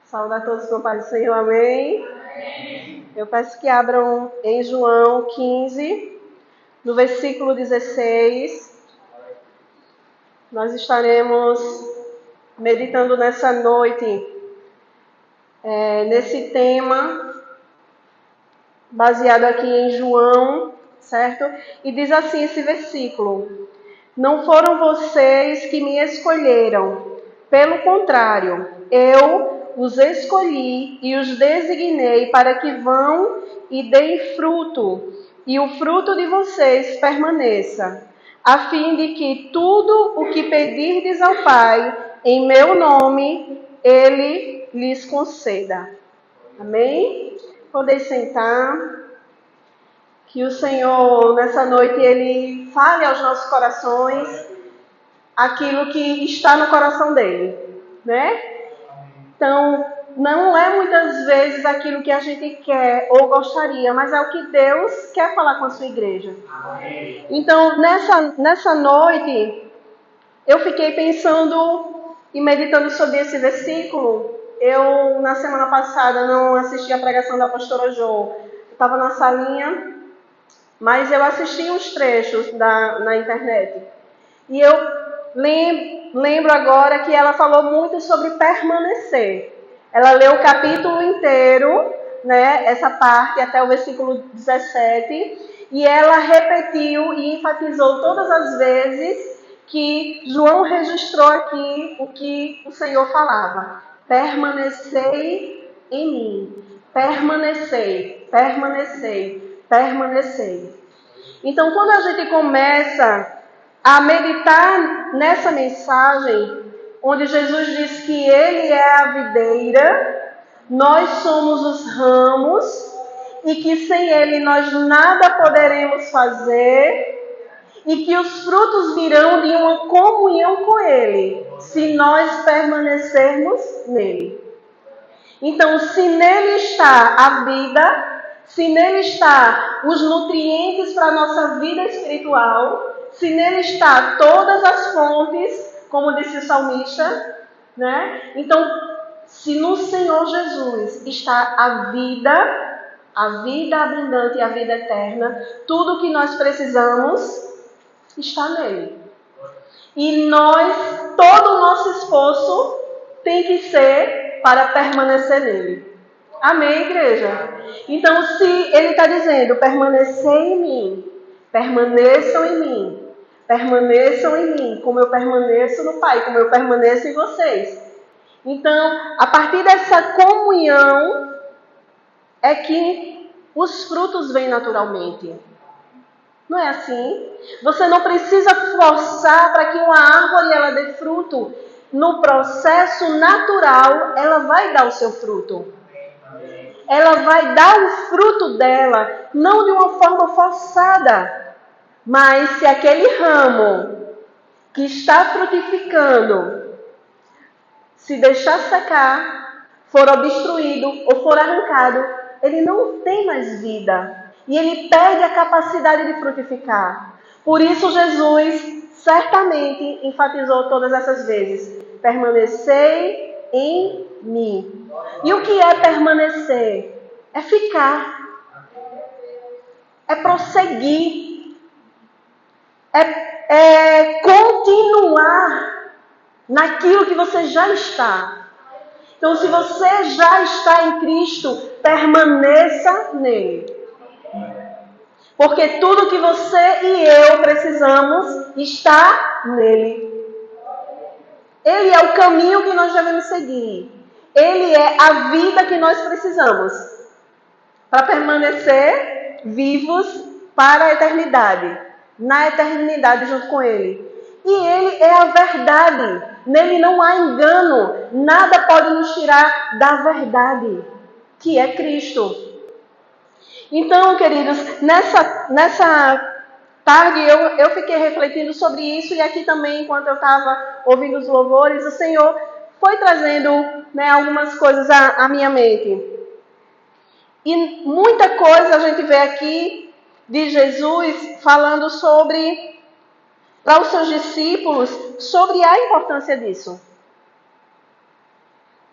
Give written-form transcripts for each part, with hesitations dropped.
Saúde a todos com a paz do Senhor, amém? Amém. Eu peço que abram em João 15, no versículo 16. Nós estaremos meditando nessa noite, nesse tema, baseado aqui em João, certo? E diz assim esse versículo: Não foram vocês que me escolheram, pelo contrário, eu os escolhi e os designei para que vão e deem fruto, e o fruto de vocês permaneça, a fim de que tudo o que pedirdes ao Pai, em meu nome, Ele lhes conceda. Amém? Podeis sentar. Que o Senhor, nessa noite, Ele fale aos nossos corações aquilo que está no coração dEle, né? Então, não é muitas vezes aquilo que a gente quer ou gostaria, mas é o que Deus quer falar com a sua igreja. Então, nessa noite, eu fiquei pensando e meditando sobre esse versículo. Eu, na semana passada, não assisti a pregação da pastora Jo. Estava na salinha, mas eu assisti uns trechos na internet. E eu lembro agora que ela falou muito sobre permanecer. Ela leu o capítulo inteiro, né, essa parte até o versículo 17, e ela repetiu e enfatizou todas as vezes que João registrou aqui o que o Senhor falava. Permanecei em mim. Permanecei, permanecei, permanecei. Então, quando a gente começa a meditar nessa mensagem, onde Jesus diz que Ele é a videira, nós somos os ramos, e que sem Ele nós nada poderemos fazer, e que os frutos virão de uma comunhão com Ele, se nós permanecermos nele. Então, se nele está a vida, se nele está os nutrientes para a nossa vida espiritual, se nele está todas as fontes, como disse o salmista, né? Então, se no Senhor Jesus está a vida abundante e a vida eterna, tudo o que nós precisamos está nele. E todo o nosso esforço tem que ser para permanecer nele. Amém, igreja? Então, se ele está dizendo, permanecei em mim, permaneçam em mim, permaneçam em mim, como eu permaneço no Pai, como eu permaneço em vocês. Então, a partir dessa comunhão, é que os frutos vêm naturalmente. Não é assim? Você não precisa forçar para que uma árvore ela dê fruto. No processo natural, ela vai dar o seu fruto. Ela vai dar o fruto dela, não de uma forma forçada. Mas se aquele ramo que está frutificando, se deixar secar, for obstruído ou for arrancado, ele não tem mais vida. E ele perde a capacidade de frutificar. Por isso Jesus certamente enfatizou todas essas vezes: permanecei em mim. E o que é permanecer? É ficar. É prosseguir. É continuar naquilo que você já está. Então, se você já está em Cristo, permaneça nele. Porque tudo que você e eu precisamos está nele. Ele é o caminho que nós devemos seguir. Ele é a vida que nós precisamos para permanecer vivos para a eternidade. Na eternidade junto com ele. E ele é a verdade. Nele não há engano. Nada pode nos tirar da verdade, que é Cristo. Então, queridos, nessa tarde eu fiquei refletindo sobre isso, e aqui também, enquanto eu estava ouvindo os louvores, o Senhor foi trazendo, né, algumas coisas à minha mente. E muita coisa a gente vê aqui de Jesus falando para os seus discípulos, sobre a importância disso.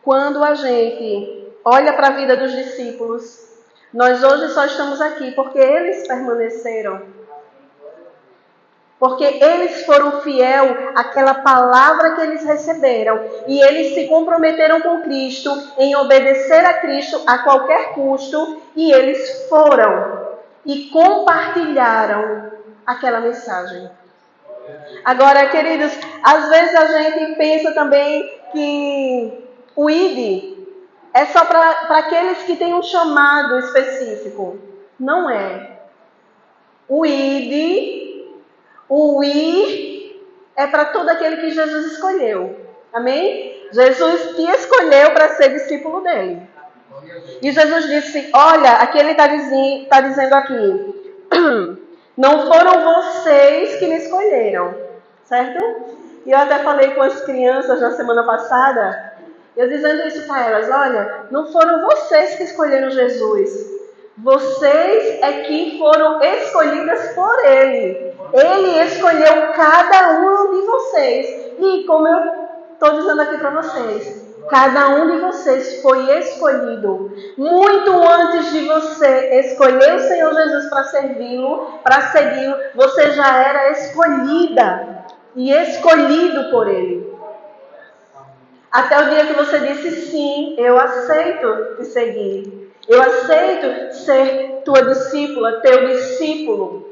quando a gente olha para a vida dos discípulos, nós hoje só estamos aqui porque eles permaneceram. Porque eles foram fiéis àquela palavra que eles receberam. E eles se comprometeram com Cristo em obedecer a Cristo a qualquer custo. E eles foram e compartilharam aquela mensagem. Agora, queridos, às vezes a gente pensa também que o ID é só para aqueles que têm um chamado específico. Não é. O ir é para todo aquele que Jesus escolheu. Amém? Jesus te escolheu para ser discípulo dele. E Jesus disse, olha, aqui ele está dizendo aqui, não foram vocês que me escolheram, certo? E eu até falei com as crianças na semana passada, eu dizendo isso para elas, olha, não foram vocês que escolheram Jesus. Vocês é que foram escolhidas por Ele. Ele escolheu cada um de vocês. E como eu estou dizendo aqui para vocês, cada um de vocês foi escolhido. Muito antes de você escolher o Senhor Jesus para servi-lo, para segui-lo, você já era escolhida e escolhido por Ele. Até o dia que você disse, sim, eu aceito te seguir. Eu aceito ser tua discípula, teu discípulo.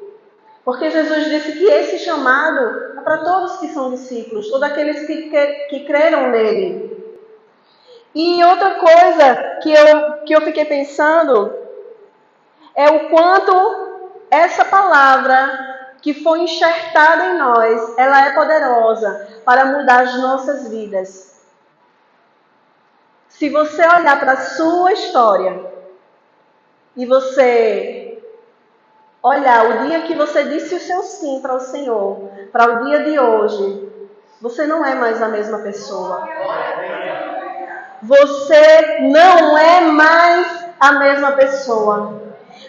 Porque Jesus disse que esse chamado é para todos que são discípulos, todos aqueles que creram nele. E outra coisa que eu fiquei pensando é o quanto essa palavra que foi enxertada em nós, ela é poderosa para mudar as nossas vidas. Se você olhar para a sua história e você olhar o dia que você disse o seu sim para o Senhor, para o dia de hoje, você não é mais a mesma pessoa. Você não é mais a mesma pessoa.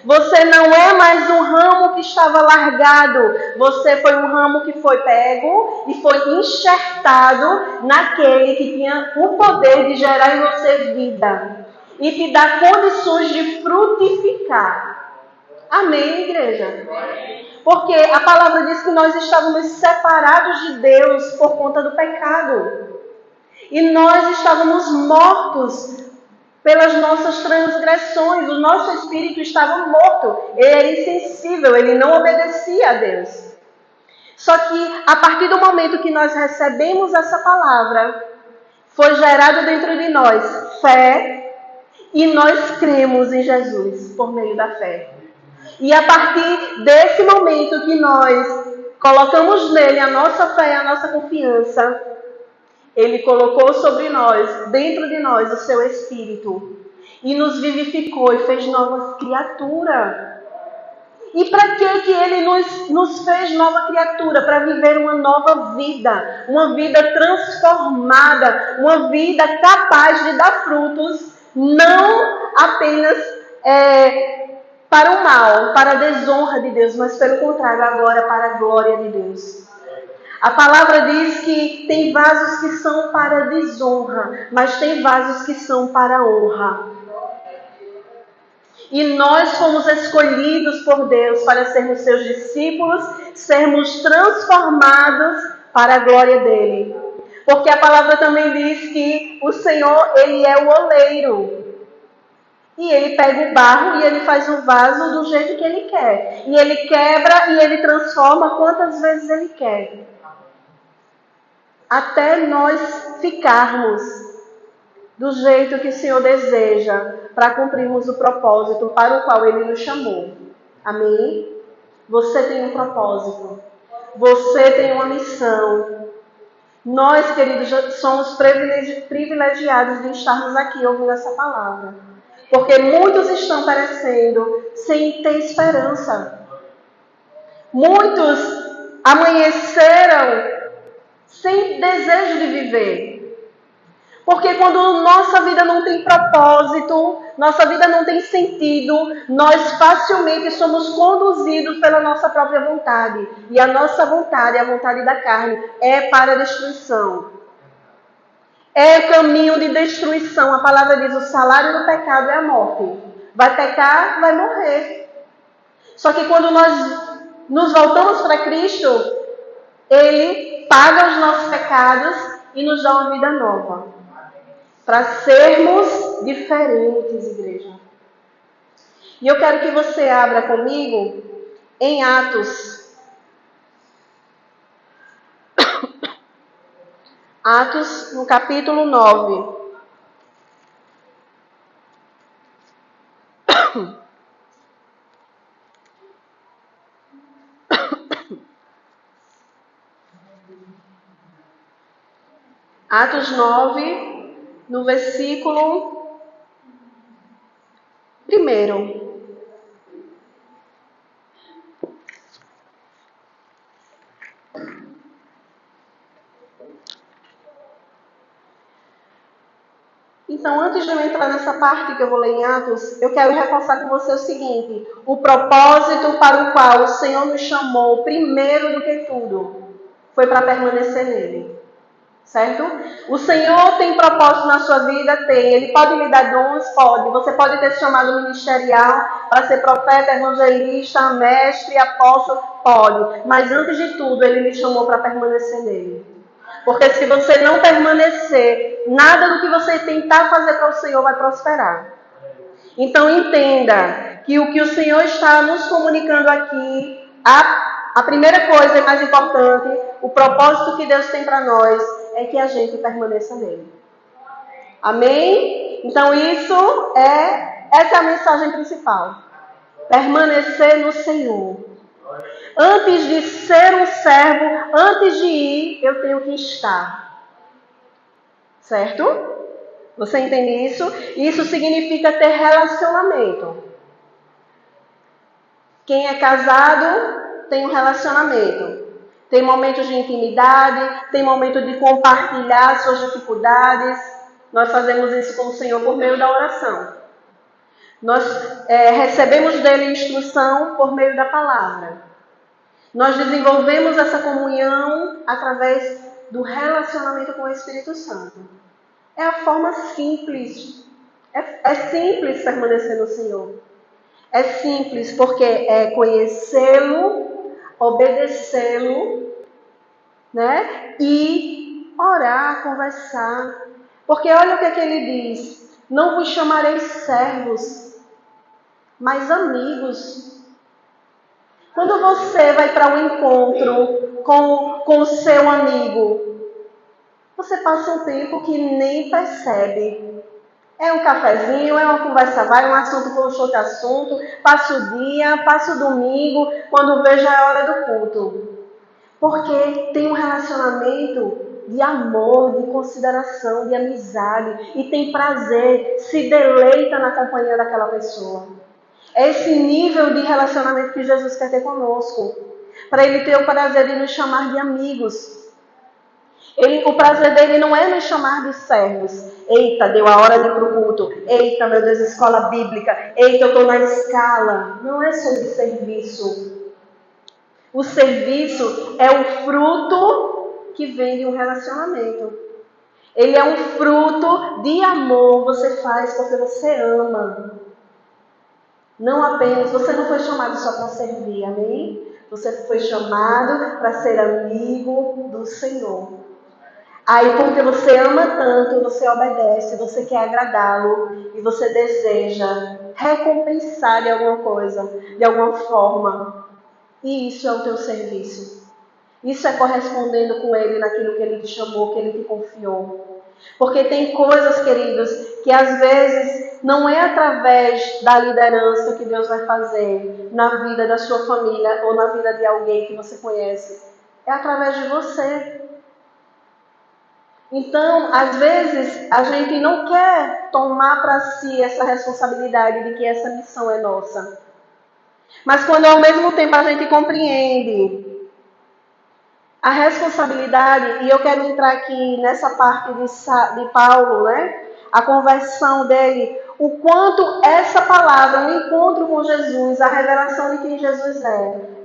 Você não é mais um ramo que estava largado. Você foi um ramo que foi pego e foi enxertado naquele que tinha o poder de gerar em você vida e te dar condições de frutificar. Amém, igreja? Porque a palavra diz que nós estávamos separados de Deus por conta do pecado. E nós estávamos mortos pelas nossas transgressões. O nosso espírito estava morto. Ele era insensível, ele não obedecia a Deus. Só que a partir do momento que nós recebemos essa palavra, foi gerado dentro de nós fé e nós cremos em Jesus por meio da fé. E a partir desse momento que nós colocamos nele a nossa fé e a nossa confiança, Ele colocou sobre nós, dentro de nós, o seu Espírito. E nos vivificou e fez novas criaturas. E para que Ele nos fez nova criatura? Para viver uma nova vida. Uma vida transformada. Uma vida capaz de dar frutos. Não apenas para o mal, para a desonra de Deus. Mas pelo contrário, agora para a glória de Deus. A palavra diz que tem vasos que são para desonra, mas tem vasos que são para honra. E nós fomos escolhidos por Deus para sermos seus discípulos, sermos transformados para a glória dele. Porque a palavra também diz que o Senhor, Ele é o oleiro. E Ele pega o barro e Ele faz o vaso do jeito que Ele quer. E Ele quebra e Ele transforma quantas vezes Ele quer. Até nós ficarmos do jeito que o Senhor deseja para cumprirmos o propósito para o qual Ele nos chamou. Amém? Você tem um propósito. Você tem uma missão. Nós, queridos, somos privilegiados de estarmos aqui ouvindo essa palavra. Porque muitos estão perecendo sem ter esperança. Muitos amanheceram sem desejo de viver. Porque quando nossa vida não tem propósito, nossa vida não tem sentido, nós facilmente somos conduzidos pela nossa própria vontade. E a nossa vontade, a vontade da carne, é para a destruição. É o caminho de destruição. A palavra diz: o salário do pecado é a morte. Vai pecar, vai morrer. Só que quando nós nos voltamos para Cristo, Ele paga os nossos pecados e nos dá uma vida nova. Para sermos diferentes, igreja. E eu quero que você abra comigo em Atos. Atos, no capítulo 9. Atos 9, no versículo 1. Então, antes de eu entrar nessa parte que eu vou ler em Atos, eu quero reforçar com você o seguinte: o propósito para o qual o Senhor nos chamou, primeiro do que tudo, foi para permanecer nele. Certo? O Senhor tem propósito na sua vida? Tem. Ele pode lhe dar dons? Pode. Você pode ter se chamado ministerial para ser profeta, evangelista, mestre, apóstolo? Pode. Mas antes de tudo, Ele lhe chamou para permanecer nele. Porque se você não permanecer, nada do que você tentar fazer para o Senhor vai prosperar. Então entenda que o que o Senhor está nos comunicando aqui, a primeira coisa e mais importante, o propósito que Deus tem para nós é que a gente permaneça nele. Amém? Então essa é a mensagem principal. Permanecer no Senhor. Antes de ser um servo, antes de ir, eu tenho que estar. Certo? Você entende isso? Isso significa ter relacionamento. Quem é casado tem um relacionamento. Tem momentos de intimidade, tem momento de compartilhar suas dificuldades. Nós fazemos isso com o Senhor por meio da oração. Nós recebemos dele instrução por meio da palavra. Nós desenvolvemos essa comunhão através do relacionamento com o Espírito Santo. É a forma simples. É simples permanecer no Senhor. É simples porque é conhecê-lo, obedecê-lo, né? E orar, conversar. Porque olha o que ele diz: não vos chamarei servos, mas amigos. Quando você vai para um encontro com o seu amigo, você passa um tempo que nem percebe. É um cafezinho, é uma conversa vai, um assunto puxa outro assunto, passa o dia, passa o domingo, quando vejo é a hora do culto. Porque tem um relacionamento de amor, de consideração, de amizade, e tem prazer, se deleita na companhia daquela pessoa. É esse nível de relacionamento que Jesus quer ter conosco, para Ele ter o prazer de nos chamar de amigos. O prazer dele não é nos chamar de servos. Eita, deu a hora de ir para o culto. Eita, meu Deus, escola bíblica. Eita, eu estou na escala. Não é sobre serviço. O serviço é o fruto que vem de um relacionamento. Ele é um fruto de amor. Você faz porque você ama. Não apenas, você não foi chamado só para servir, amém? Você foi chamado para ser amigo do Senhor. Aí, porque você ama tanto, você obedece, você quer agradá-lo e você deseja recompensar de alguma coisa, de alguma forma. E isso é o teu serviço. Isso é correspondendo com Ele naquilo que Ele te chamou, que Ele te confiou. Porque tem coisas, queridos, que às vezes não é através da liderança que Deus vai fazer na vida da sua família ou na vida de alguém que você conhece. É através de você. Então, às vezes, a gente não quer tomar para si essa responsabilidade de que essa missão é nossa. Mas quando ao mesmo tempo a gente compreende a responsabilidade, e eu quero entrar aqui nessa parte de Paulo, né? A conversão dele, o quanto essa palavra, o encontro com Jesus, a revelação de quem Jesus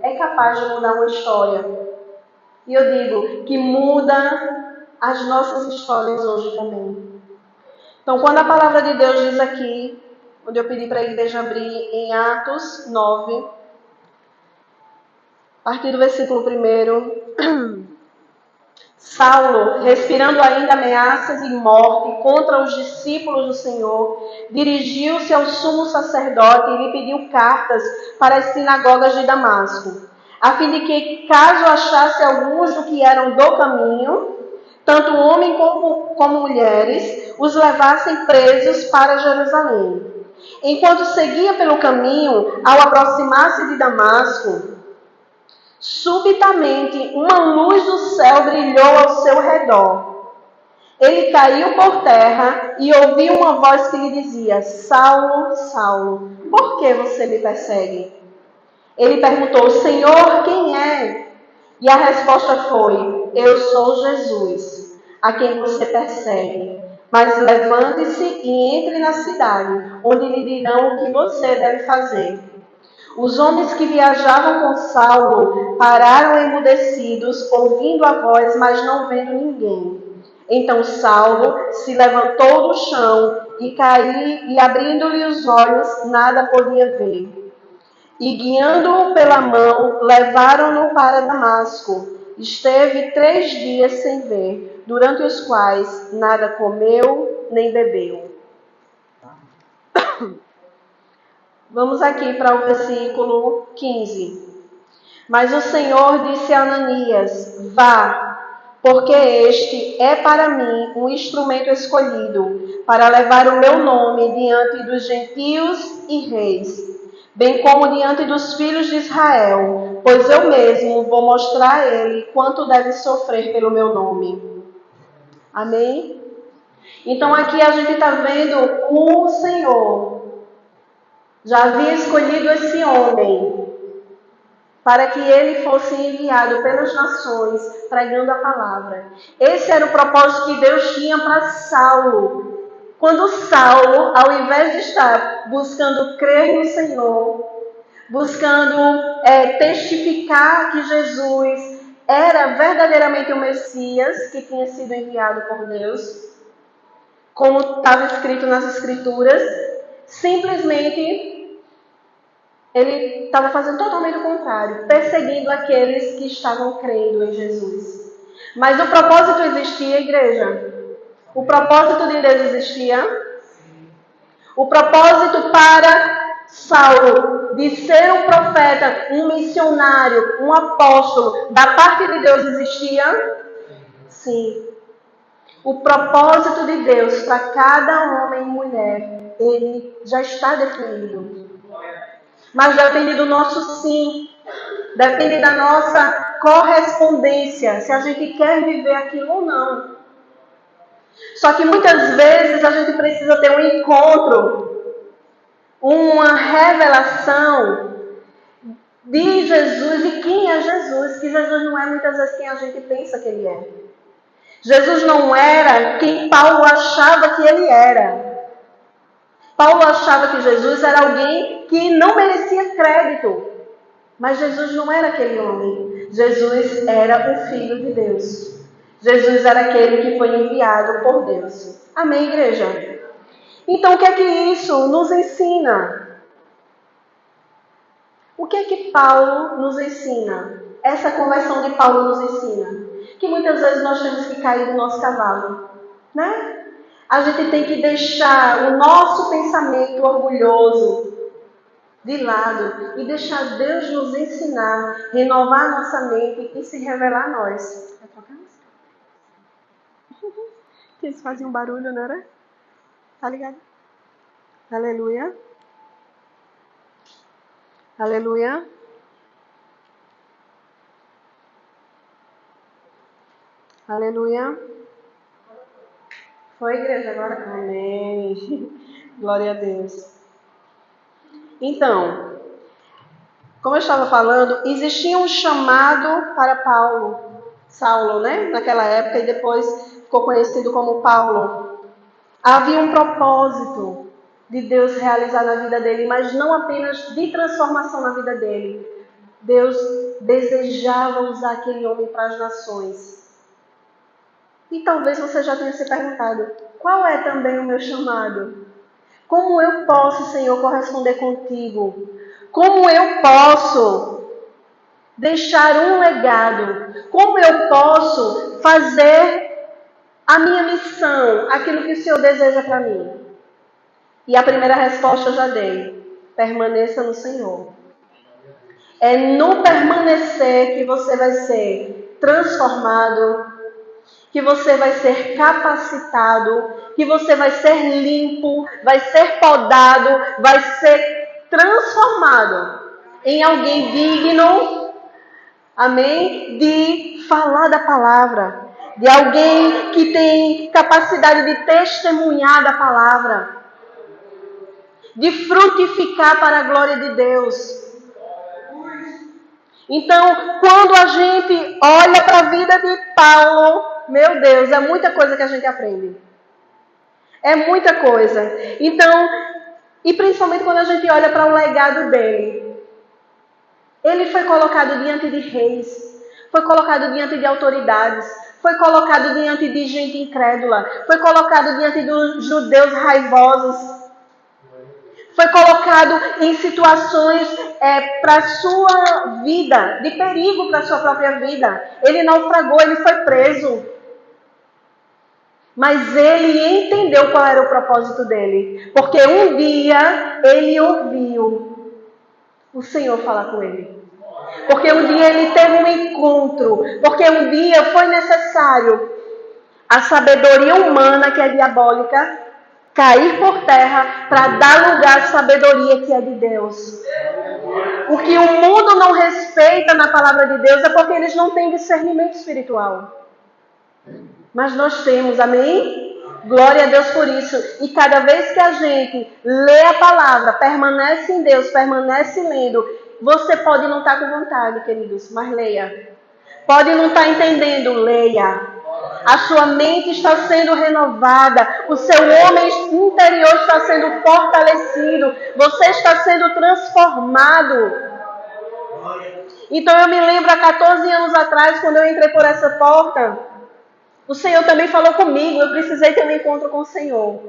é capaz de mudar uma história. E eu digo que muda as nossas histórias hoje também. Então, quando a palavra de Deus diz aqui, onde eu pedi para a igreja abrir em Atos 9, a partir do versículo 1, Saulo, respirando ainda ameaças e morte contra os discípulos do Senhor, dirigiu-se ao sumo sacerdote e lhe pediu cartas para as sinagogas de Damasco, a fim de que, caso achasse alguns do que eram do caminho, tanto homens como mulheres, os levassem presos para Jerusalém. Enquanto seguia pelo caminho, ao aproximar-se de Damasco, subitamente uma luz do céu brilhou ao seu redor. Ele caiu por terra e ouviu uma voz que lhe dizia: Saulo, Saulo, por que você me persegue? Ele perguntou: Senhor, quem é? E a resposta foi: Eu sou Jesus, a quem você persegue. Mas levante-se e entre na cidade, onde lhe dirão o que você deve fazer. Os homens que viajavam com Saulo pararam emudecidos, ouvindo a voz, mas não vendo ninguém. Então Saulo se levantou do chão e caiu, e abrindo-lhe os olhos, nada podia ver. E guiando-o pela mão, levaram-no para Damasco. Esteve 3 dias sem ver, durante os quais nada comeu nem bebeu. Vamos aqui para o versículo 15. Mas o Senhor disse a Ananias: Vá, porque este é para mim um instrumento escolhido, para levar o meu nome diante dos gentios e reis, bem como diante dos filhos de Israel, pois eu mesmo vou mostrar a ele quanto deve sofrer pelo meu nome. Amém? Então aqui a gente está vendo o Senhor já havia escolhido esse homem para que ele fosse enviado pelas nações pregando a palavra. Esse era o propósito que Deus tinha para Saulo. Quando Saulo, ao invés de estar buscando crer no Senhor, buscando testificar que Jesus era verdadeiramente o Messias que tinha sido enviado por Deus, como estava escrito nas Escrituras, simplesmente ele estava fazendo totalmente o contrário, perseguindo aqueles que estavam crendo em Jesus. Mas o propósito existia, igreja? O propósito de Deus existia? O propósito para Saulo de ser um profeta, um missionário, um apóstolo, da parte de Deus existia? Sim. O propósito de Deus para cada homem e mulher, ele já está definido. Mas depende do nosso sim, depende da nossa correspondência, se a gente quer viver aquilo ou não. Só que muitas vezes a gente precisa ter um encontro, uma revelação de Jesus e quem é Jesus, que Jesus não é muitas vezes quem a gente pensa que ele é. Jesus não era quem Paulo achava que ele era. Paulo achava que Jesus era alguém que não merecia crédito. Mas Jesus não era aquele homem. Jesus era o Filho de Deus. Jesus era aquele que foi enviado por Deus. Amém, igreja? Então, o que é que isso nos ensina? O que é que Paulo nos ensina? Essa conversão de Paulo nos ensina que muitas vezes nós temos que cair do nosso cavalo, né? A gente tem que deixar o nosso pensamento orgulhoso de lado e deixar Deus nos ensinar, renovar a nossa mente e se revelar a nós. Vai trocar isso? Eles faziam barulho, não era? Tá ligado? Aleluia. Aleluia. Aleluia. Foi, igreja, agora? Amém. Glória a Deus. Então, como eu estava falando, existia um chamado para Saulo, né? Naquela época, e depois ficou conhecido como Paulo. Havia um propósito de Deus realizar na vida dele, mas não apenas de transformação na vida dele. Deus desejava usar aquele homem para as nações. E talvez você já tenha se perguntado, qual é também o meu chamado? Como eu posso, Senhor, corresponder contigo? Como eu posso deixar um legado? Como eu posso fazer a minha missão, aquilo que o Senhor deseja para mim? E a primeira resposta eu já dei. Permaneça no Senhor. É no permanecer que você vai ser transformado, que você vai ser capacitado, que você vai ser limpo, vai ser podado, vai ser transformado em alguém digno, amém? De falar da palavra, de alguém que tem capacidade de testemunhar da palavra, de frutificar para a glória de Deus. Então, quando a gente olha para a vida de Paulo, meu Deus, é muita coisa que a gente aprende. É muita coisa. Então, e principalmente quando a gente olha para o legado dele. Ele foi colocado diante de reis, foi colocado diante de autoridades, foi colocado diante de gente incrédula, foi colocado diante dos judeus raivosos, foi colocado em situações para a sua vida, de perigo para a sua própria vida. Ele naufragou, ele foi preso. Mas ele entendeu qual era o propósito dele. Porque um dia ele ouviu o Senhor falar com ele. Porque um dia ele teve um encontro. Porque um dia foi necessário a sabedoria humana, que é diabólica, cair por terra para dar lugar à sabedoria que é de Deus. O que o mundo não respeita na palavra de Deus é porque eles não têm discernimento espiritual. Mas nós temos, amém? Glória a Deus por isso. E cada vez que a gente lê a palavra, permanece em Deus, permanece lendo, você pode não estar com vontade, queridos, mas leia. Pode não estar entendendo, leia. A sua mente está sendo renovada, o seu homem interior está sendo fortalecido, você está sendo transformado. Então eu me lembro há 14 anos atrás, quando eu entrei por essa porta, o Senhor também falou comigo, eu precisei ter um encontro com o Senhor.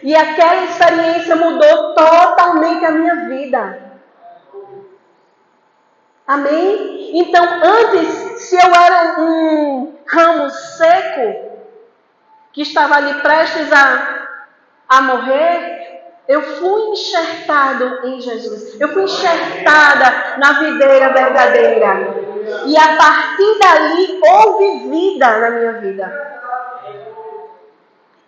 E aquela experiência mudou totalmente a minha vida. Amém? Então, antes, se eu era um ramo seco, que estava ali prestes a morrer, eu fui enxertado em Jesus. Eu fui enxertada na videira verdadeira. E a partir dali, houve vida na minha vida.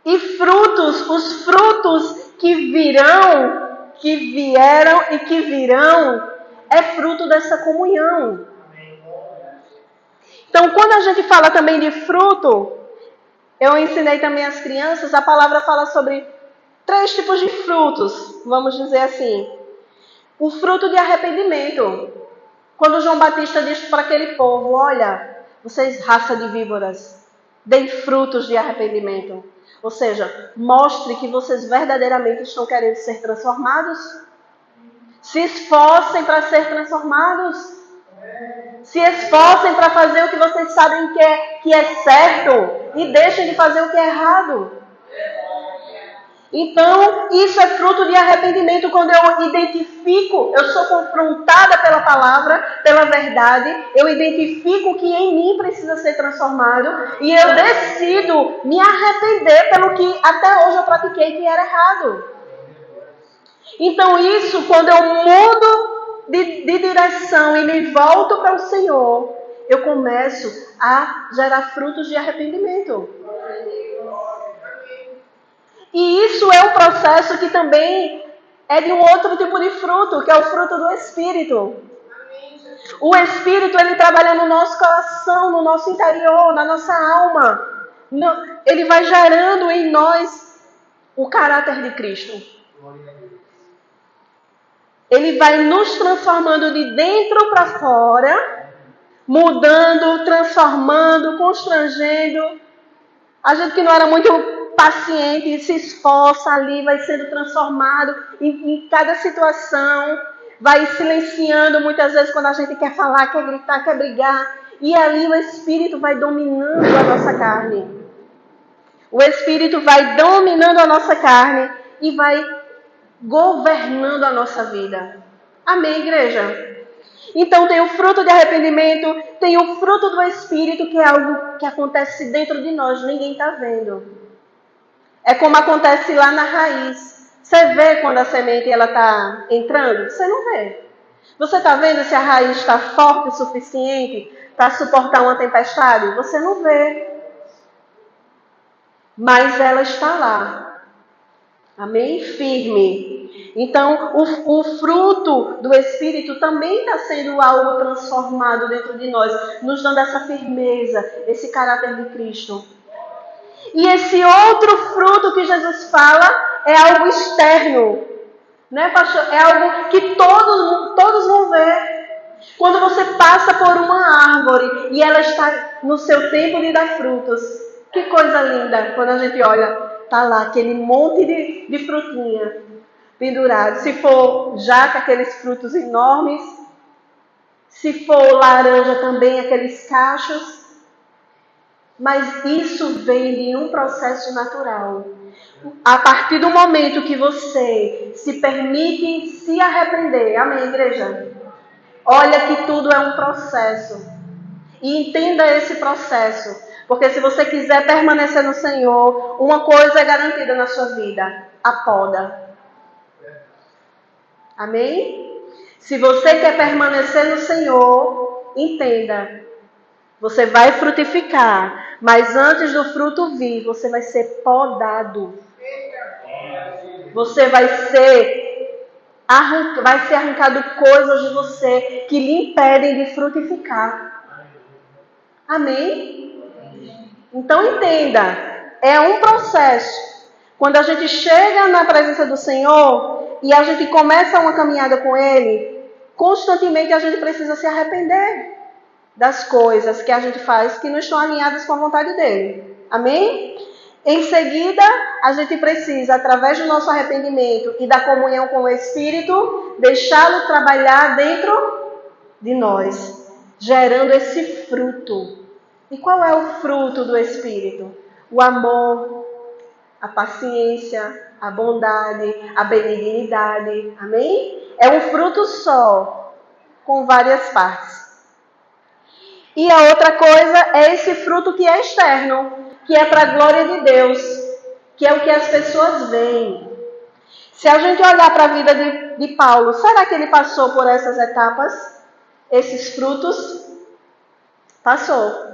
E frutos, os frutos que virão, que vieram e que virão, é fruto dessa comunhão. Então, quando a gente fala também de fruto, eu ensinei também às crianças, a palavra fala sobre 3 tipos de frutos, vamos dizer assim. O fruto de arrependimento. Quando João Batista diz para aquele povo, olha, vocês raça de víboras, deem frutos de arrependimento. Ou seja, mostre que vocês verdadeiramente estão querendo ser transformados. Se esforcem para ser transformados. Se esforcem para fazer o que vocês sabem que é certo e deixem de fazer o que é errado. Então, isso é fruto de arrependimento. Quando eu identifico, eu sou confrontada pela palavra, pela verdade, eu identifico que em mim precisa ser transformado e eu decido me arrepender pelo que até hoje eu pratiquei que era errado. Então, isso, quando eu mudo de direção e me volto para o Senhor, eu começo a gerar frutos de arrependimento. E isso é um processo que também é de um outro tipo de fruto, que é o fruto do Espírito. O Espírito, ele trabalha no nosso coração, no nosso interior, na nossa alma. Ele vai gerando em nós o caráter de Cristo. Ele vai nos transformando de dentro para fora, mudando, transformando, constrangendo. A gente que não era muito paciente, se esforça ali, vai sendo transformado em cada situação, vai silenciando muitas vezes quando a gente quer falar, quer gritar, quer brigar. E ali o Espírito vai dominando a nossa carne. O Espírito vai dominando a nossa carne e vai governando a nossa vida. Amém, igreja? Então tem o fruto de arrependimento, tem o fruto do Espírito, que é algo que acontece dentro de nós, ninguém está vendo. É como acontece lá na raiz. Você vê quando a semente está entrando? Você não vê. Você está vendo se a raiz está forte o suficiente para suportar uma tempestade? Você não vê. Mas ela está lá. Amém? Firme. Então, o fruto do Espírito também está sendo algo transformado dentro de nós, nos dando essa firmeza, esse caráter de Cristo. E esse outro fruto que Jesus fala é algo externo. Né, pastor? É algo que todos vão ver. Quando você passa por uma árvore e ela está no seu tempo de dar frutos, que coisa linda quando a gente olha, está lá aquele monte de frutinha pendurado. Se for jaca, aqueles frutos enormes. Se for laranja também, aqueles cachos. Mas isso vem de um processo natural. A partir do momento que você se permite se arrepender, amém, igreja? Olha que tudo é um processo. E entenda esse processo. Porque se você quiser permanecer no Senhor, uma coisa é garantida na sua vida: a poda. Amém? Se você quer permanecer no Senhor, entenda. Você vai frutificar, mas antes do fruto vir, você vai ser podado. Você vai ser arrancado coisas de você que lhe impedem de frutificar. Amém? Então entenda, é um processo. Quando a gente chega na presença do Senhor e a gente começa uma caminhada com Ele, constantemente a gente precisa se arrepender das coisas que a gente faz que não estão alinhadas com a vontade dele. Amém? Em seguida, a gente precisa, através do nosso arrependimento e da comunhão com o Espírito, deixá-lo trabalhar dentro de nós, gerando esse fruto. E qual é o fruto do Espírito? O amor, a paciência, a bondade, a benignidade. Amém? É um fruto só, com várias partes. E a outra coisa é esse fruto que é externo, que é para a glória de Deus, que é o que as pessoas veem. Se a gente olhar para a vida de Paulo, será que ele passou por essas etapas? Esses frutos? Passou.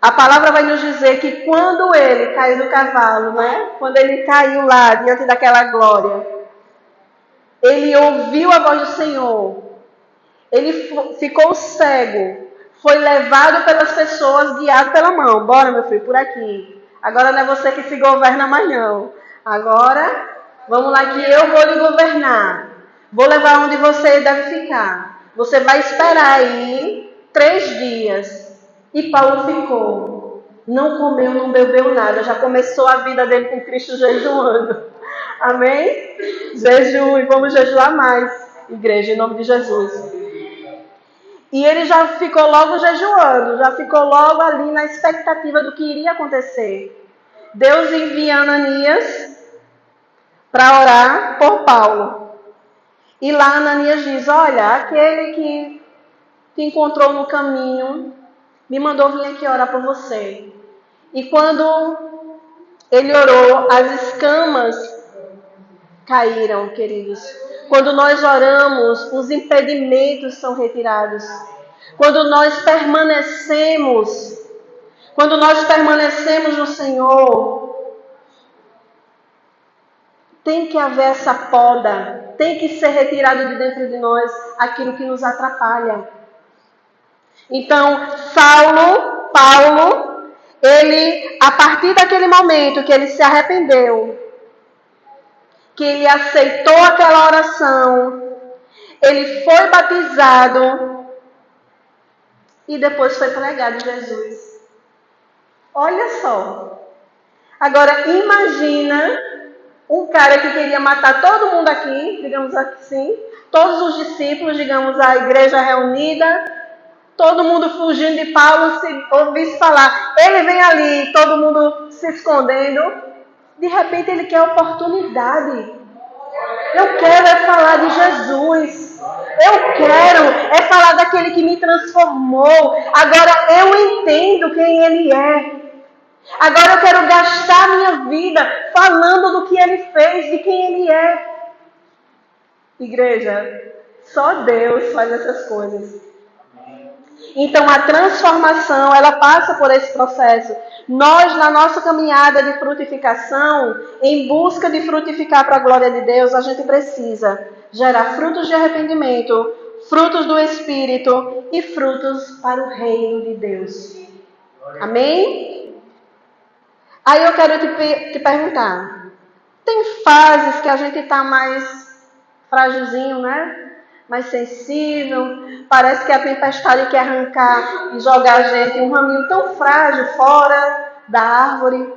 A palavra vai nos dizer que quando ele caiu do cavalo, né? Quando ele caiu lá diante daquela glória, ele ouviu a voz do Senhor. Ele ficou cego. Foi levado pelas pessoas, guiado pela mão. Bora, meu filho, por aqui. Agora não é você que se governa mais, não. Agora, vamos lá que eu vou lhe governar. Vou levar onde você deve ficar. Você vai esperar aí 3 dias. E Paulo ficou. Não comeu, não bebeu nada. Já começou a vida dele com Cristo jejuando. Amém? Jejue, vamos jejuar mais, igreja, em nome de Jesus. E ele já ficou logo jejuando, já ficou logo ali na expectativa do que iria acontecer. Deus envia Ananias para orar por Paulo. E lá Ananias diz: olha, aquele que te encontrou no caminho me mandou vir aqui orar por você. E quando ele orou, as escamas caíram, queridos. Quando nós oramos, os impedimentos são retirados. Quando nós permanecemos no Senhor, tem que haver essa poda, tem que ser retirado de dentro de nós aquilo que nos atrapalha. Então, Paulo, ele, a partir daquele momento que ele se arrependeu, que ele aceitou aquela oração, ele foi batizado e depois foi pregado Jesus. Olha só. Agora, imagina um cara que queria matar todo mundo aqui, digamos assim, todos os discípulos, digamos, a igreja reunida, todo mundo fugindo de Paulo, se ouvisse falar, ele vem ali, todo mundo se escondendo. De repente ele quer oportunidade. Eu quero é falar de Jesus. Eu quero é falar daquele que me transformou. Agora eu entendo quem ele é. Agora eu quero gastar minha vida falando do que ele fez, de quem ele é. Igreja, só Deus faz essas coisas. Então a transformação, ela passa por esse processo. Nós, na nossa caminhada de frutificação, em busca de frutificar para a glória de Deus, a gente precisa gerar frutos de arrependimento, frutos do Espírito e frutos para o reino de Deus. Amém? Aí eu quero te perguntar, tem fases que a gente está mais frágilzinho, né? Mais sensível, parece que a tempestade quer arrancar e jogar a gente um raminho tão frágil fora da árvore.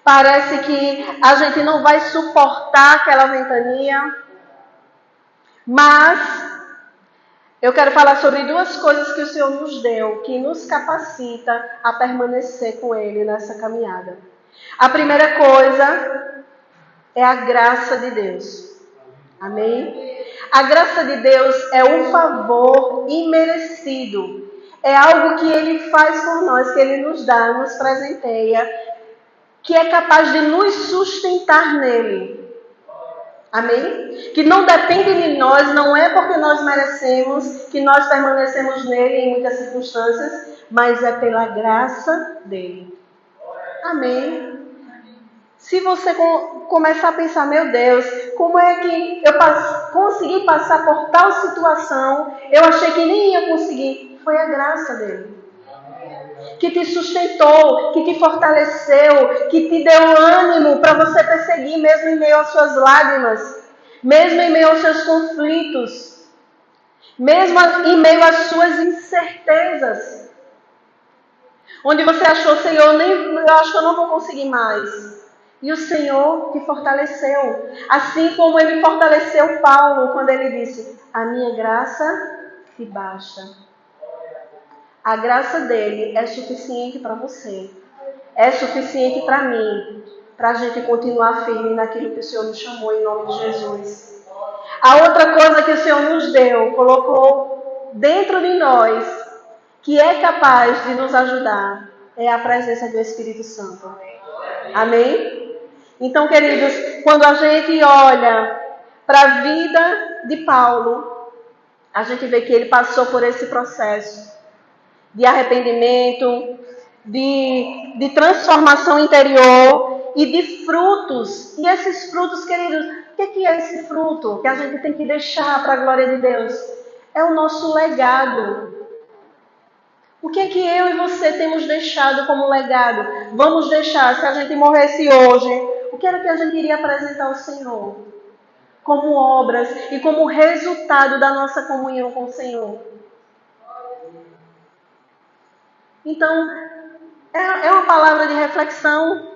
Parece que a gente não vai suportar aquela ventania. Mas eu quero falar sobre duas coisas que o Senhor nos deu, que nos capacita a permanecer com Ele nessa caminhada. A primeira coisa é a graça de Deus. Amém? A graça de Deus é um favor imerecido. É algo que Ele faz por nós, que Ele nos dá, nos presenteia, que é capaz de nos sustentar nele. Amém? Que não depende de nós, não é porque nós merecemos que nós permanecemos nele em muitas circunstâncias, mas é pela graça dele. Amém? Se você começar a pensar, meu Deus, como é que eu consegui passar por tal situação, eu achei que nem ia conseguir. Foi a graça dele. Que te sustentou, que te fortaleceu, que te deu ânimo para você perseguir mesmo em meio às suas lágrimas, mesmo em meio aos seus conflitos, mesmo em meio às suas incertezas. Onde você achou, Senhor, eu acho que eu não vou conseguir mais. E o Senhor te fortaleceu. Assim como Ele fortaleceu Paulo quando ele disse, a minha graça te basta. A graça dele é suficiente para você. É suficiente para mim. Para a gente continuar firme naquilo que o Senhor nos chamou em nome de Jesus. A outra coisa que o Senhor nos deu, colocou dentro de nós, que é capaz de nos ajudar, é a presença do Espírito Santo. Amém? Então, queridos, quando a gente olha para a vida de Paulo, a gente vê que ele passou por esse processo de arrependimento, de transformação interior e de frutos. E esses frutos, queridos, o que é esse fruto que a gente tem que deixar para a glória de Deus? É o nosso legado. O que é que eu e você temos deixado como legado? Vamos deixar, se a gente morresse hoje, o que era que a gente iria apresentar ao Senhor? Como obras e como resultado da nossa comunhão com o Senhor. Então, é uma palavra de reflexão.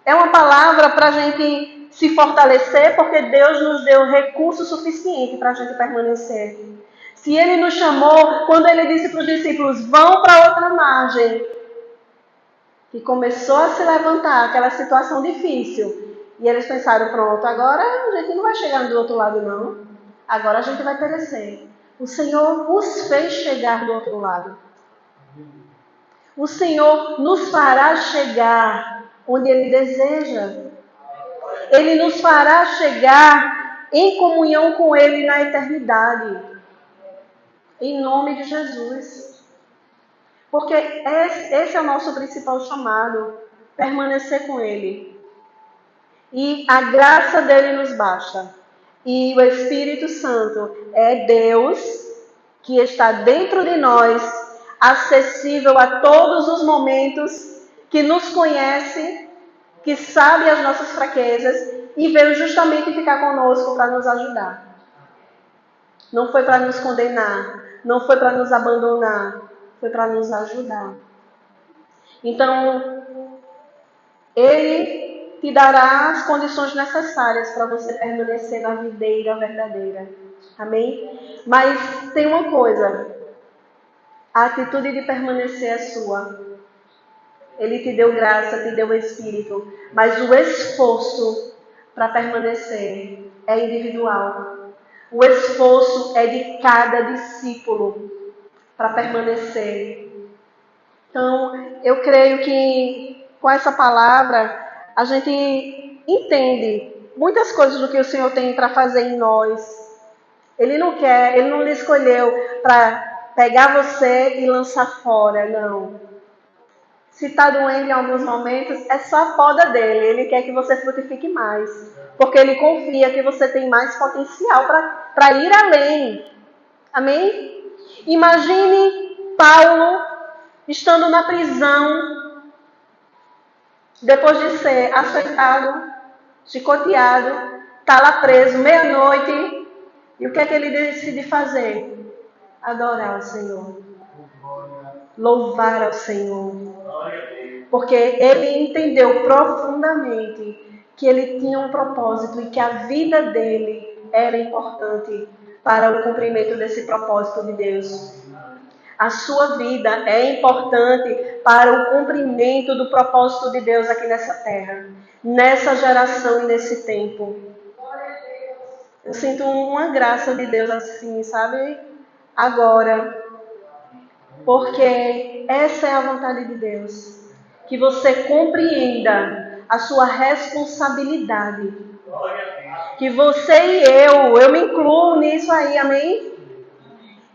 É uma palavra para a gente se fortalecer, porque Deus nos deu recurso suficiente para a gente permanecer. Se Ele nos chamou, quando Ele disse para os discípulos, vão para outra margem, e começou a se levantar aquela situação difícil, e eles pensaram, pronto, agora a gente não vai chegar do outro lado não, agora a gente vai perecer. O Senhor os fez chegar do outro lado. O Senhor nos fará chegar onde Ele deseja. Ele nos fará chegar em comunhão com Ele na eternidade. Em nome de Jesus. Porque esse é o nosso principal chamado. Permanecer com Ele. E a graça dele nos basta. E o Espírito Santo é Deus que está dentro de nós, acessível a todos os momentos, que nos conhece, que sabe as nossas fraquezas e veio justamente ficar conosco para nos ajudar. Não foi para nos condenar, não foi para nos abandonar, foi para nos ajudar. Então, Ele te dará as condições necessárias para você permanecer na videira verdadeira. Amém? Mas tem uma coisa. A atitude de permanecer é sua. Ele te deu graça, te deu o Espírito, mas o esforço para permanecer é individual. O esforço é de cada discípulo para permanecer. Então, eu creio que com essa palavra a gente entende muitas coisas do que o Senhor tem para fazer em nós. Ele não lhe escolheu para pegar você e lançar fora, não. Se está doendo em alguns momentos, é só a poda dele. Ele quer que você frutifique mais. Porque ele confia que você tem mais potencial para ir além. Amém? Imagine Paulo estando na prisão, depois de ser açoitado, chicoteado, está lá preso, meia-noite. E o que é que ele decide fazer? Adorar o Senhor. Louvar ao Senhor. Porque ele entendeu profundamente que ele tinha um propósito e que a vida dele era importante para o cumprimento desse propósito de Deus. A sua vida é importante para o cumprimento do propósito de Deus aqui nessa terra, nessa geração e nesse tempo. Eu sinto uma graça de Deus assim, sabe? Agora. Porque essa é a vontade de Deus. Que você compreenda a sua responsabilidade. Que você e eu me incluo nisso aí, amém?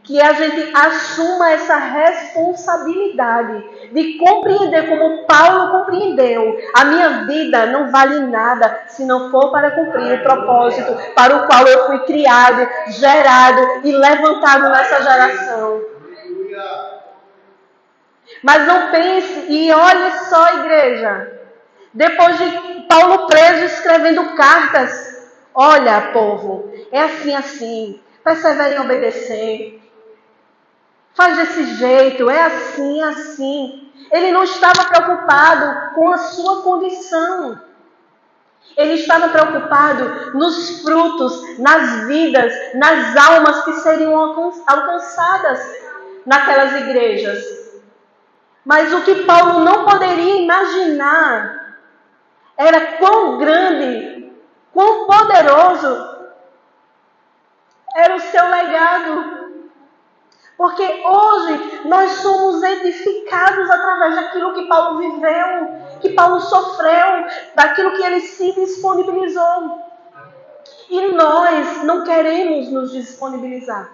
Que a gente assuma essa responsabilidade de compreender como Paulo compreendeu. A minha vida não vale nada se não for para cumprir o propósito para o qual eu fui criado, gerado e levantado nessa geração. Mas não pense, e olhe só, igreja, depois de Paulo preso escrevendo cartas, olha, povo, é assim, persevere em obedecer. Faz desse jeito, é assim. Ele não estava preocupado com a sua condição. Ele estava preocupado nos frutos, nas vidas, nas almas que seriam alcançadas naquelas igrejas. Mas o que Paulo não poderia imaginar era quão grande, quão poderoso era o seu legado. Porque hoje nós somos edificados através daquilo que Paulo viveu, que Paulo sofreu, daquilo que ele se disponibilizou. E nós não queremos nos disponibilizar.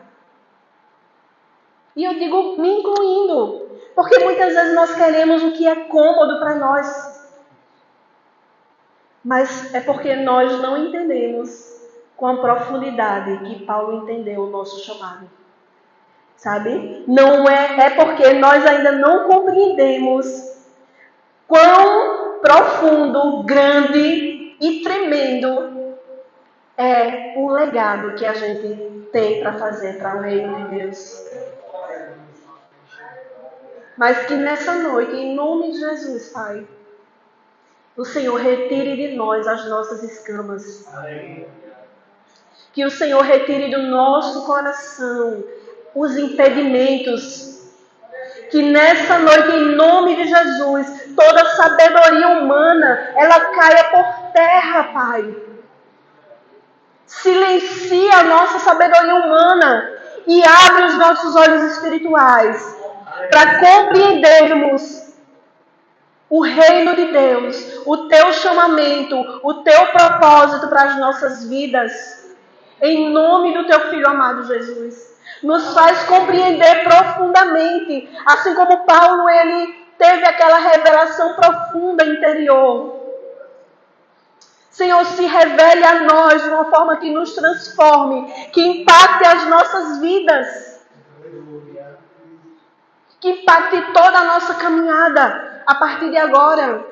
E eu digo me incluindo, porque muitas vezes nós queremos o que é cômodo para nós. Mas é porque nós não entendemos com a profundidade que Paulo entendeu o nosso chamado. Sabe? Não é porque nós ainda não compreendemos quão profundo, grande e tremendo é o legado que a gente tem para fazer para o reino de Deus. Mas que nessa noite, em nome de Jesus, Pai, o Senhor retire de nós as nossas escamas. Que o Senhor retire do nosso coração os impedimentos. Que nessa noite, em nome de Jesus, toda sabedoria humana, ela caia por terra, Pai. Silencia a nossa sabedoria humana e abre os nossos olhos espirituais para compreendermos o reino de Deus, o teu chamamento, o teu propósito para as nossas vidas. Em nome do teu Filho amado Jesus. Nos faz compreender profundamente, assim como Paulo, ele teve aquela revelação profunda interior. Senhor, se revele a nós de uma forma que nos transforme, que impacte as nossas vidas, que impacte toda a nossa caminhada a partir de agora.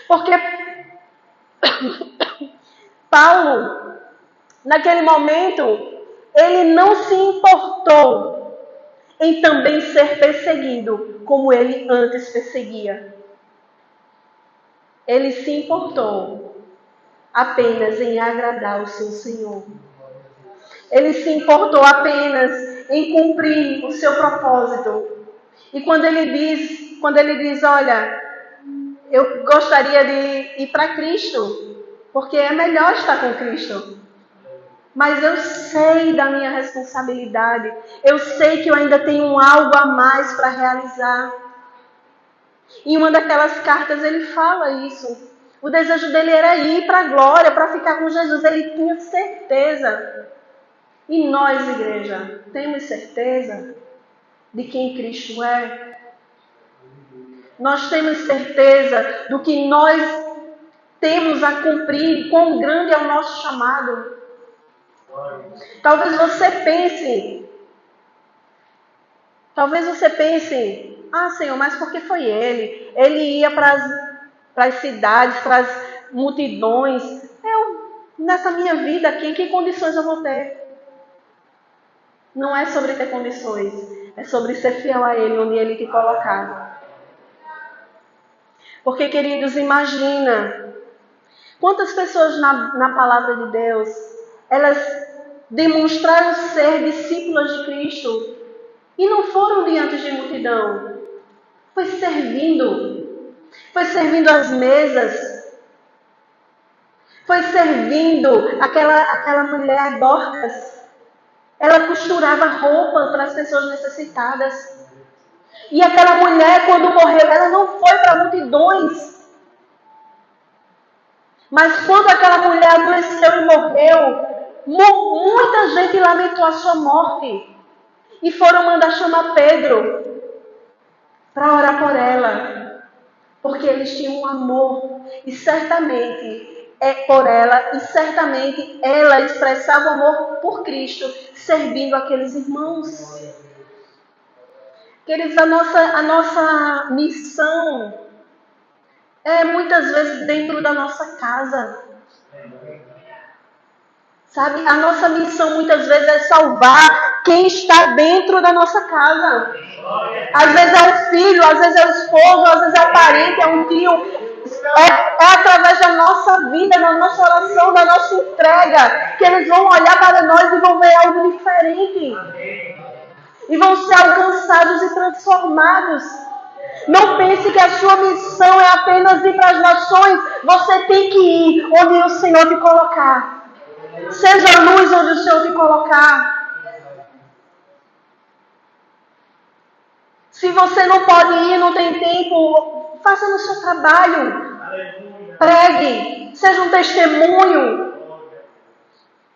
Porque Paulo, naquele momento, ele não se importou em também ser perseguido, como ele antes perseguia. Ele se importou apenas em agradar o seu Senhor. Ele se importou apenas em cumprir o seu propósito. E quando ele diz, olha, eu gostaria de ir para Cristo, porque é melhor estar com Cristo. Mas eu sei da minha responsabilidade. Eu sei que eu ainda tenho algo a mais para realizar. Em uma daquelas cartas ele fala isso. O desejo dele era ir para a glória, para ficar com Jesus. Ele tinha certeza. E nós, igreja, temos certeza de quem Cristo é? Nós temos certeza do que nós temos a cumprir, quão grande é o nosso chamado? Talvez você pense, Senhor, mas por que foi ele? Ele ia para as cidades, para as multidões. Nessa minha vida aqui, que condições eu vou ter? Não é sobre ter condições, é sobre ser fiel a Ele, onde Ele te colocar. Porque, queridos, imagina quantas pessoas na palavra de Deus, elas demonstraram ser discípulas de Cristo e não foram diante de multidão. Foi servindo às mesas, foi servindo aquela mulher Dorcas. Ela costurava roupa para as pessoas necessitadas. E aquela mulher, quando morreu, ela não foi para multidões. Mas quando aquela mulher adoeceu e morreu, muita gente lamentou a sua morte. E foram mandar chamar Pedro para orar por ela. Porque eles tinham um amor. E certamente por ela, e certamente ela expressava o amor por Cristo, servindo aqueles irmãos. Queridos, a nossa missão é muitas vezes dentro da nossa casa. Sabe, a nossa missão muitas vezes é salvar quem está dentro da nossa casa. Às vezes é o filho, às vezes é o esposo, às vezes é o parente, é um tio. É através da nossa vida, da nossa oração, da nossa entrega, que eles vão olhar para nós e vão ver algo diferente. E vão ser alcançados e transformados. Não pense que a sua missão é apenas ir para as nações. Você tem que ir onde o Senhor te colocar. Seja a luz onde o Senhor te colocar. Se você não pode ir, não tem tempo, faça no seu trabalho. Pregue. Seja um testemunho.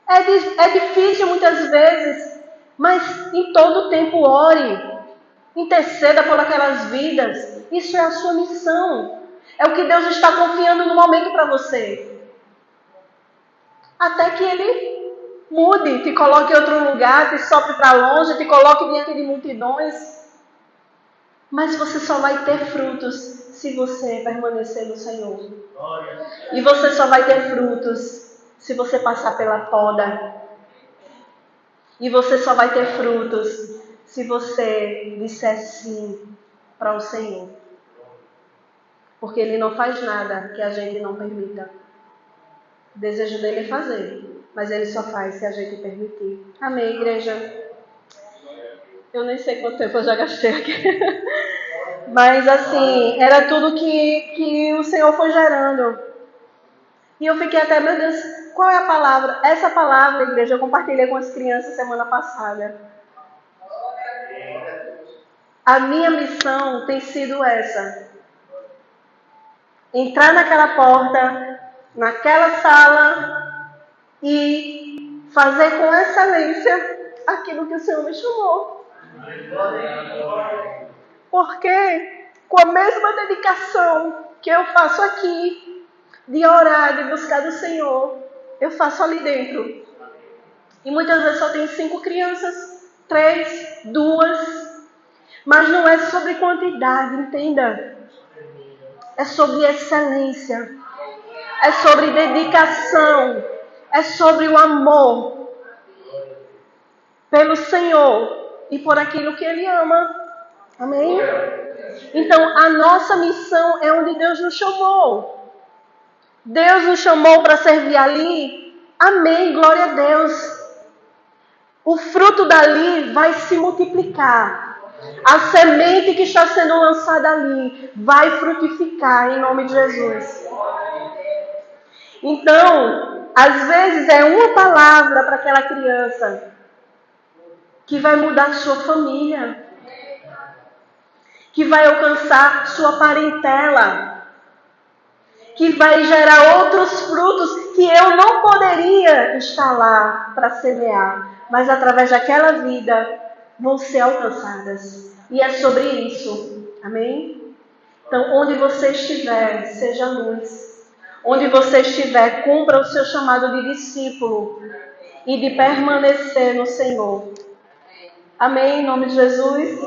É difícil muitas vezes, mas em todo tempo ore. Interceda por aquelas vidas. Isso é a sua missão. É o que Deus está confiando no momento para você. Até que Ele mude, te coloque em outro lugar, te sopre para longe, te coloque diante de multidões. Mas você só vai ter frutos se você permanecer no Senhor. E você só vai ter frutos se você passar pela poda. E você só vai ter frutos se você disser sim para o Senhor. Porque Ele não faz nada que a gente não permita. O desejo dele é fazer, mas Ele só faz se a gente permitir. Amém, igreja? Eu nem sei quanto tempo eu já gastei aqui. Mas assim, era tudo que o Senhor foi gerando. E eu fiquei até, meu Deus, qual é a palavra? Essa palavra, igreja, eu compartilhei com as crianças semana passada. A minha missão tem sido essa. Entrar naquela porta, naquela sala e fazer com excelência aquilo que o Senhor me chamou. Porque com a mesma dedicação que eu faço aqui, de orar, de buscar do Senhor, eu faço ali dentro. E muitas vezes só tem 5 crianças, 3, 2. Mas não é sobre quantidade, entenda. É sobre excelência. É sobre dedicação. É sobre o amor pelo Senhor e por aquilo que Ele ama. Amém? Então, a nossa missão é onde Deus nos chamou. Deus nos chamou para servir ali. Amém, glória a Deus. O fruto dali vai se multiplicar. A semente que está sendo lançada ali vai frutificar em nome de Jesus. Então, às vezes é uma palavra para aquela criança que vai mudar sua família, que vai alcançar sua parentela, que vai gerar outros frutos que eu não poderia estar lá para semear, mas através daquela vida vão ser alcançadas. E é sobre isso. Amém? Então, onde você estiver, seja luz. Onde você estiver, cumpra o seu chamado de discípulo e de permanecer no Senhor. Amém? Em nome de Jesus.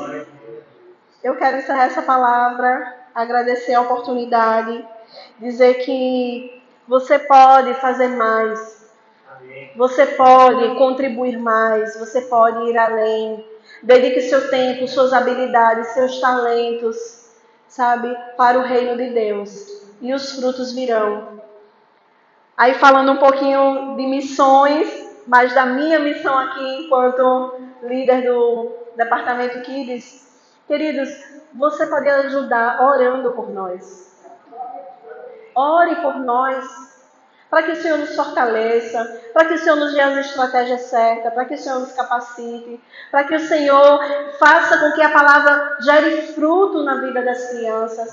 Eu quero encerrar essa palavra, agradecer a oportunidade, dizer que você pode fazer mais, você pode contribuir mais, você pode ir além. Dedique seu tempo, suas habilidades, seus talentos, sabe, para o reino de Deus. E os frutos virão. Aí falando um pouquinho de missões, mas da minha missão aqui enquanto líder do Departamento Kids. Queridos, você pode ajudar orando por nós. Ore por nós, para que o Senhor nos fortaleça, para que o Senhor nos dê as estratégias certas, para que o Senhor nos capacite, para que o Senhor faça com que a palavra gere fruto na vida das crianças.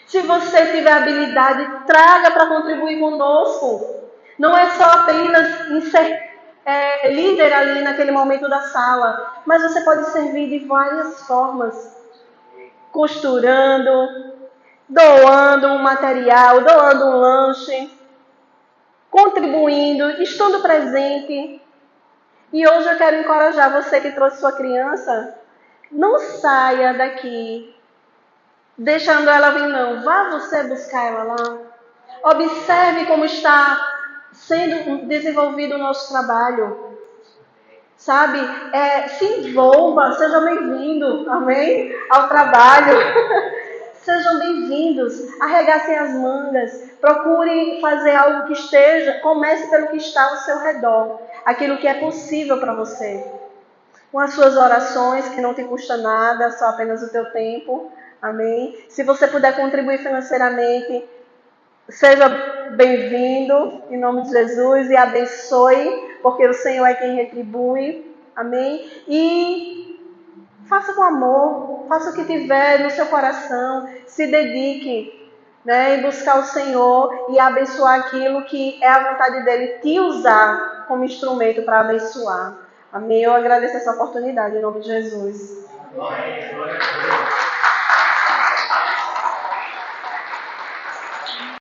Se você tiver habilidade, traga para contribuir conosco. Não é só apenas em ser líder ali naquele momento da sala, mas você pode servir de várias formas. Costurando, doando um material, doando um lanche, contribuindo, estando presente. E hoje eu quero encorajar você que trouxe sua criança, não saia daqui deixando ela vir, não. Vá você buscar ela lá. Observe como está sendo desenvolvido o nosso trabalho. Sabe? Se envolva, seja bem-vindo, amém? Ao trabalho. Sejam bem-vindos, arregassem as mangas, procurem fazer algo que comece pelo que está ao seu redor, aquilo que é possível para você. Com as suas orações, que não te custa nada, só apenas o teu tempo, amém? Se você puder contribuir financeiramente, seja bem-vindo, em nome de Jesus, e abençoe, porque o Senhor é quem retribui, amém? E faça com amor, faça o que tiver no seu coração, se dedique, né, em buscar o Senhor e abençoar aquilo que é a vontade dEle te usar como instrumento para abençoar. Amém? Eu agradeço essa oportunidade em nome de Jesus.